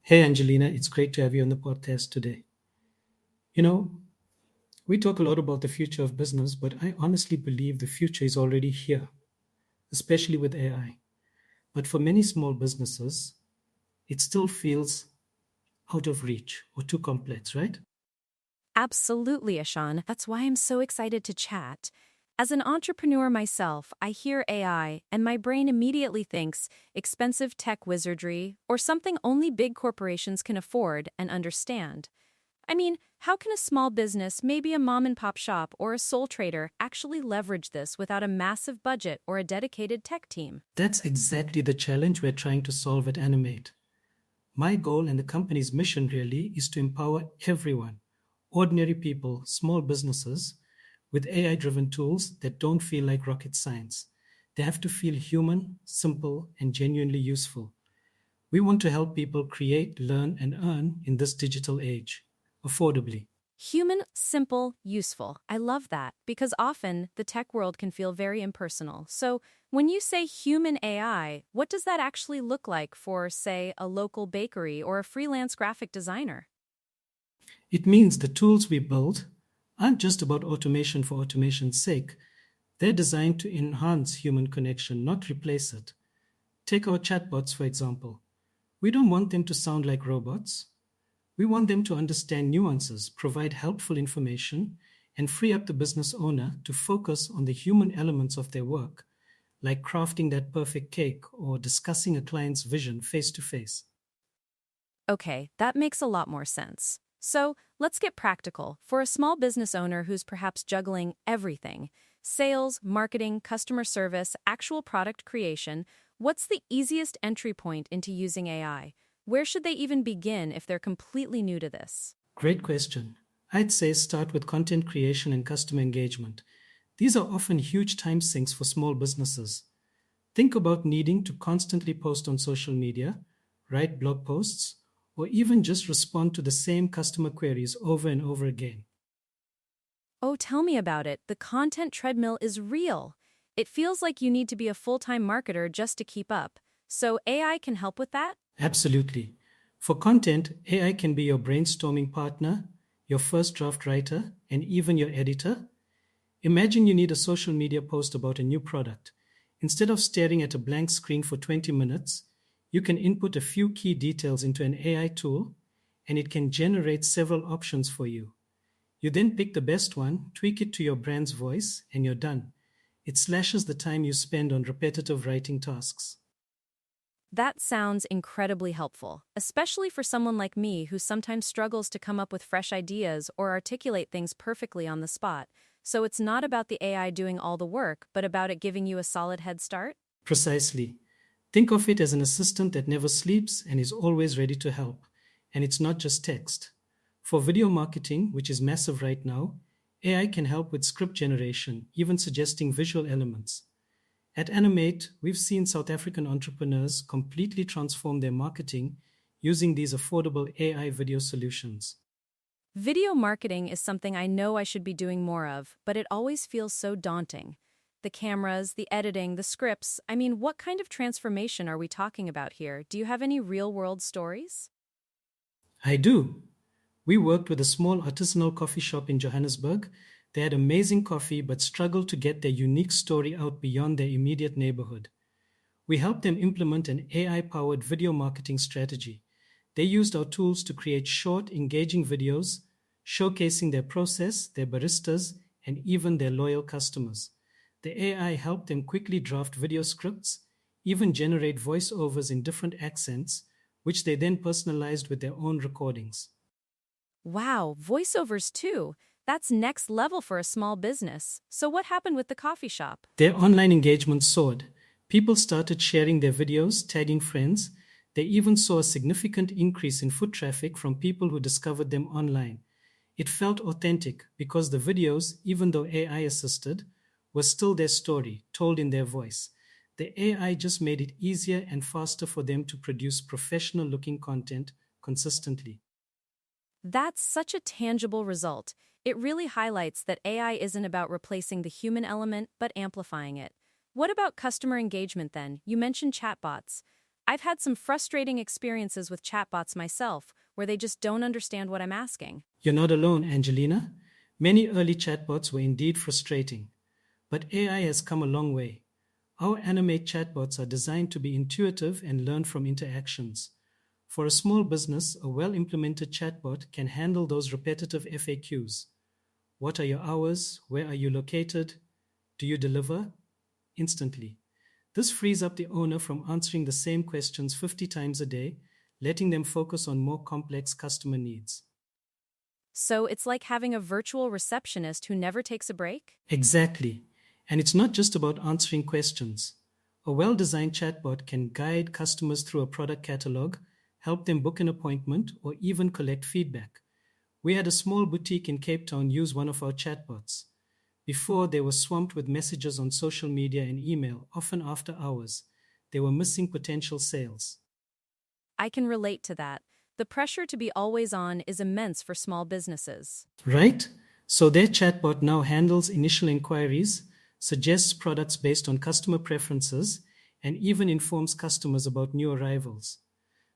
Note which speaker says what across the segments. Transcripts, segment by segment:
Speaker 1: Hey, Angelina, it's great to have you on the podcast today. You know, we talk a lot about the future of business, but I honestly believe the future is already here, especially with AI. But for many small businesses, it still feels out of reach or too complex, right?
Speaker 2: Absolutely, Ashan. That's why I'm so excited to chat. As an entrepreneur myself, I hear AI and my brain immediately thinks expensive tech wizardry or something only big corporations can afford and understand. I mean, how can a small business, maybe a mom and pop shop or a sole trader, actually leverage this without a massive budget or a dedicated tech team?
Speaker 1: That's exactly the challenge we're trying to solve at Annum8. My goal and the company's mission really is to empower everyone, ordinary people, small businesses, with AI driven tools that don't feel like rocket science. They have to feel human, simple, and genuinely useful. We want to help people create, learn, and earn in this digital age affordably.
Speaker 2: Human, simple, useful. I love that because often the tech world can feel very impersonal. So, when you say human AI, what does that actually look like for, say, a local bakery or a freelance graphic designer?
Speaker 1: It means the tools we build aren't just about automation for automation's sake. They're designed to enhance human connection, not replace it. Take our chatbots, for example. We don't want them to sound like robots. We want them to understand nuances, provide helpful information, and free up the business owner to focus on the human elements of their work, like crafting that perfect cake or discussing a client's vision face to face.
Speaker 2: Okay, that makes a lot more sense. So, let's get practical. For a small business owner who's perhaps juggling everything sales, marketing, customer service, actual product creation what's the easiest entry point into using AI? Where should they even begin if they're completely new to this?
Speaker 1: Great question. I'd say start with content creation and customer engagement. These are often huge time sinks for small businesses. Think about needing to constantly post on social media, write blog posts, or even just respond to the same customer queries over and over again.
Speaker 2: Oh, tell me about it. The content treadmill is real. It feels like you need to be a full time marketer just to keep up. So, AI can help with that?
Speaker 1: Absolutely. For content, AI can be your brainstorming partner, your first draft writer, and even your editor. Imagine you need a social media post about a new product. Instead of staring at a blank screen for 20 minutes, you can input a few key details into an AI tool and it can generate several options for you. You then pick the best one, tweak it to your brand's voice, and you're done. It slashes the time you spend on repetitive writing tasks.
Speaker 2: That sounds incredibly helpful, especially for someone like me who sometimes struggles to come up with fresh ideas or articulate things perfectly on the spot. So it's not about the AI doing all the work, but about it giving you a solid head start?
Speaker 1: Precisely. Think of it as an assistant that never sleeps and is always ready to help. And it's not just text. For video marketing, which is massive right now, AI can help with script generation, even suggesting visual elements. At Annum8, we've seen South African entrepreneurs completely transform their marketing using these affordable AI video solutions.
Speaker 2: Video marketing is something I know I should be doing more of, but it always feels so daunting. The cameras, the editing, the scripts, I mean, what kind of transformation are we talking about here? Do you have any real world stories?
Speaker 1: I do. We worked with a small artisanal coffee shop in Johannesburg. They had amazing coffee but struggled to get their unique story out beyond their immediate neighborhood. We helped them implement an AI powered video marketing strategy. They used our tools to create short, engaging videos showcasing their process, their baristas, and even their loyal customers. The AI helped them quickly draft video scripts, even generate voiceovers in different accents, which they then personalized with their own recordings.
Speaker 2: Wow, voiceovers too. That's next level for a small business. So, what happened with the coffee shop?
Speaker 1: Their online engagement soared. People started sharing their videos, tagging friends. They even saw a significant increase in foot traffic from people who discovered them online. It felt authentic because the videos, even though AI assisted, were still their story, told in their voice. The AI just made it easier and faster for them to produce professional looking content consistently.
Speaker 2: That's such a tangible result. It really highlights that AI isn't about replacing the human element, but amplifying it. What about customer engagement then? You mentioned chatbots. I've had some frustrating experiences with chatbots myself, where they just don't understand what I'm asking.
Speaker 1: You're not alone, Angelina. Many early chatbots were indeed frustrating, but AI has come a long way. Our Annum8 chatbots are designed to be intuitive and learn from interactions. For a small business, a well implemented chatbot can handle those repetitive FAQs. What are your hours? Where are you located? Do you deliver? Instantly. This frees up the owner from answering the same questions 50 times a day, letting them focus on more complex customer needs.
Speaker 2: So it's like having a virtual receptionist who never takes a break?
Speaker 1: Exactly. And it's not just about answering questions. A well designed chatbot can guide customers through a product catalog, help them book an appointment, or even collect feedback. We had a small boutique in Cape Town use one of our chatbots. Before, they were swamped with messages on social media and email, often after hours. They were missing potential sales.
Speaker 2: I can relate to that. The pressure to be always on is immense for small businesses.
Speaker 1: Right? So their chatbot now handles initial inquiries, suggests products based on customer preferences, and even informs customers about new arrivals.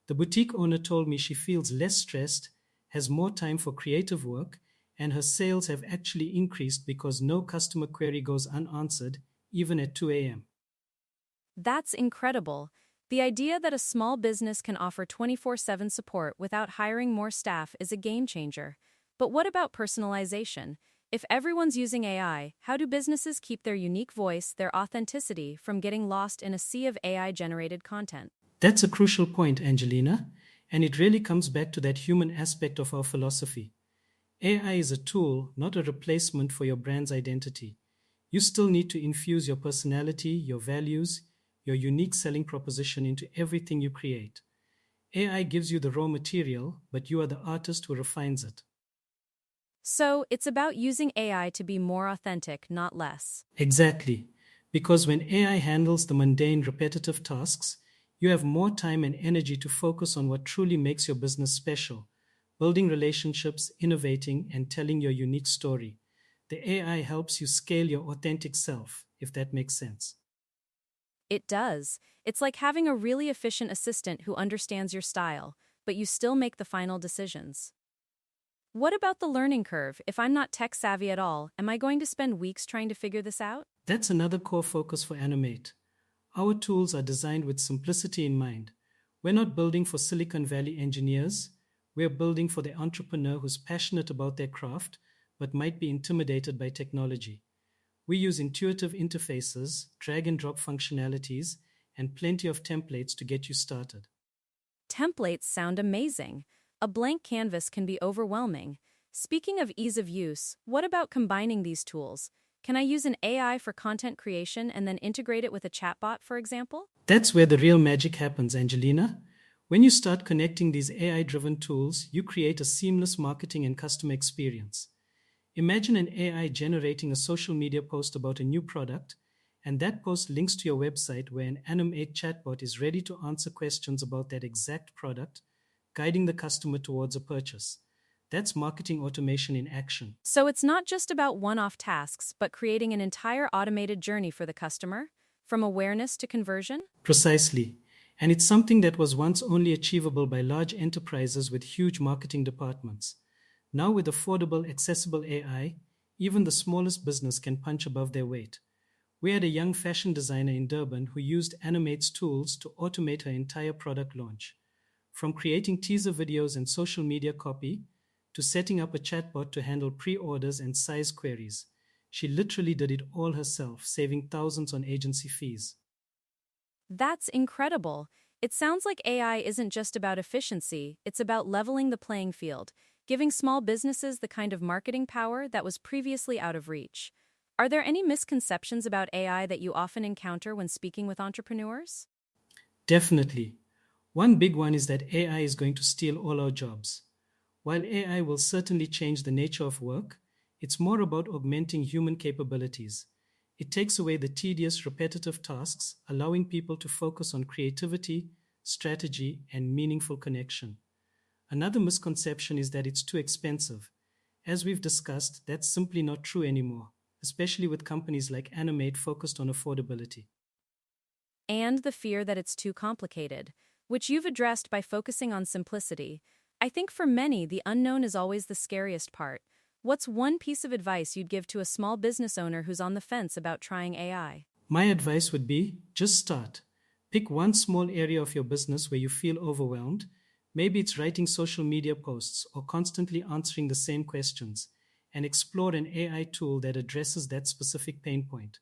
Speaker 1: The boutique owner told me she feels less stressed, has more time for creative work, and her sales have actually increased because no customer query goes unanswered, even at 2 a.m.
Speaker 2: That's incredible. The idea that a small business can offer 24/7 support without hiring more staff is a game changer. But what about personalization? If everyone's using AI, how do businesses keep their unique voice, their authenticity, from getting lost in a sea of AI-generated content?
Speaker 1: That's a crucial point, Angelina, and it really comes back to that human aspect of our philosophy. AI is a tool, not a replacement for your brand's identity. You still need to infuse your personality, your values, your unique selling proposition into everything you create. AI gives you the raw material, but you are the artist who refines it.
Speaker 2: So, it's about using AI to be more authentic, not less.
Speaker 1: Exactly. Because when AI handles the mundane, repetitive tasks, you have more time and energy to focus on what truly makes your business special, building relationships, innovating, and telling your unique story. The AI helps you scale your authentic self, if that makes sense.
Speaker 2: It does. It's like having a really efficient assistant who understands your style, but you still make the final decisions. What about the learning curve? If I'm not tech savvy at all, am I going to spend weeks trying to figure this out?
Speaker 1: That's another core focus for Annum8. Our tools are designed with simplicity in mind. We're not building for Silicon Valley engineers. We're building for the entrepreneur who's passionate about their craft but might be intimidated by technology. We use intuitive interfaces, drag and drop functionalities, and plenty of templates to get you started.
Speaker 2: Templates sound amazing. A blank canvas can be overwhelming. Speaking of ease of use, what about combining these tools? Can I use an AI for content creation and then integrate it with a chatbot, for example?
Speaker 1: That's where the real magic happens, Angelina. When you start connecting these AI driven tools, you create a seamless marketing and customer experience. Imagine an AI generating a social media post about a new product, and that post links to your website where an Annum8 chatbot is ready to answer questions about that exact product, guiding the customer towards a purchase. That's marketing automation in action.
Speaker 2: So it's not just about one-off tasks, but creating an entire automated journey for the customer, from awareness to conversion?
Speaker 1: Precisely. And it's something that was once only achievable by large enterprises with huge marketing departments. Now, with affordable, accessible AI, even the smallest business can punch above their weight. We had a young fashion designer in Durban who used Annum8's tools to automate her entire product launch. From creating teaser videos and social media copy to setting up a chatbot to handle pre orders and size queries. She literally did it all herself, saving thousands on agency fees.
Speaker 2: That's incredible. It sounds like AI isn't just about efficiency, it's about leveling the playing field, giving small businesses the kind of marketing power that was previously out of reach. Are there any misconceptions about AI that you often encounter when speaking with entrepreneurs?
Speaker 1: Definitely. One big one is that AI is going to steal all our jobs. While AI will certainly change the nature of work, it's more about augmenting human capabilities. It takes away the tedious, repetitive tasks, allowing people to focus on creativity, strategy, and meaningful connection. Another misconception is that it's too expensive. As we've discussed, that's simply not true anymore, especially with companies like Annum8 focused on affordability.
Speaker 2: and the fear that it's too complicated, which you've addressed by focusing on simplicity. I think for many, the unknown is always the scariest part. What's one piece of advice you'd give to a small business owner who's on the fence about trying AI?
Speaker 1: My advice would be just start. Pick one small area of your business where you feel overwhelmed. Maybe it's writing social media posts or constantly answering the same questions, and explore an AI tool that addresses that specific pain point.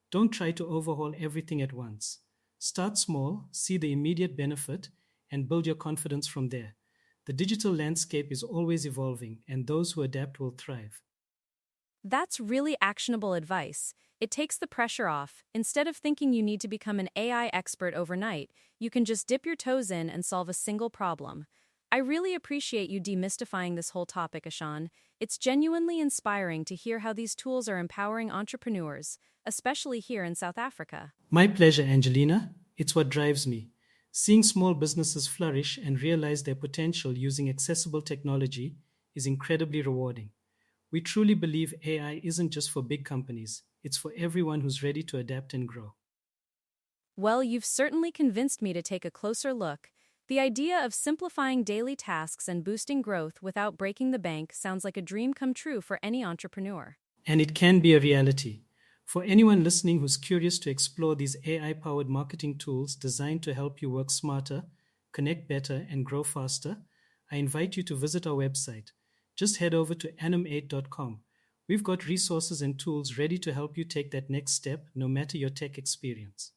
Speaker 1: Don't try to overhaul everything at once. Start small, see the immediate benefit, and build your confidence from there. The digital landscape is always evolving, and those who adapt will thrive.
Speaker 2: That's really actionable advice. It takes the pressure off. Instead of thinking you need to become an AI expert overnight, you can just dip your toes in and solve a single problem. I really appreciate you demystifying this whole topic, Ashan. It's genuinely inspiring to hear how these tools are empowering entrepreneurs, especially here in South Africa.
Speaker 1: My pleasure, Angelina. It's what drives me. Seeing small businesses flourish and realize their potential using accessible technology is incredibly rewarding. We truly believe AI isn't just for big companies, it's for everyone who's ready to adapt and grow.
Speaker 2: Well, you've certainly convinced me to take a closer look. The idea of simplifying daily tasks and boosting growth without breaking the bank sounds like a dream come true for any entrepreneur.
Speaker 1: And it can be a reality. For anyone listening who's curious to explore these AI powered marketing tools designed to help you work smarter, connect better, and grow faster, I invite you to visit our website. Just head over to annum8.com. We've got resources and tools ready to help you take that next step, no matter your tech experience.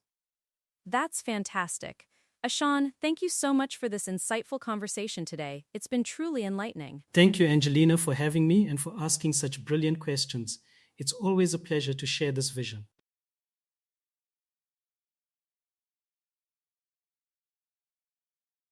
Speaker 2: That's fantastic. Ashan, thank you so much for this insightful conversation today. It's been truly enlightening.
Speaker 1: Thank you, Angelina, for having me and for asking such brilliant questions. It's always a pleasure to share this vision.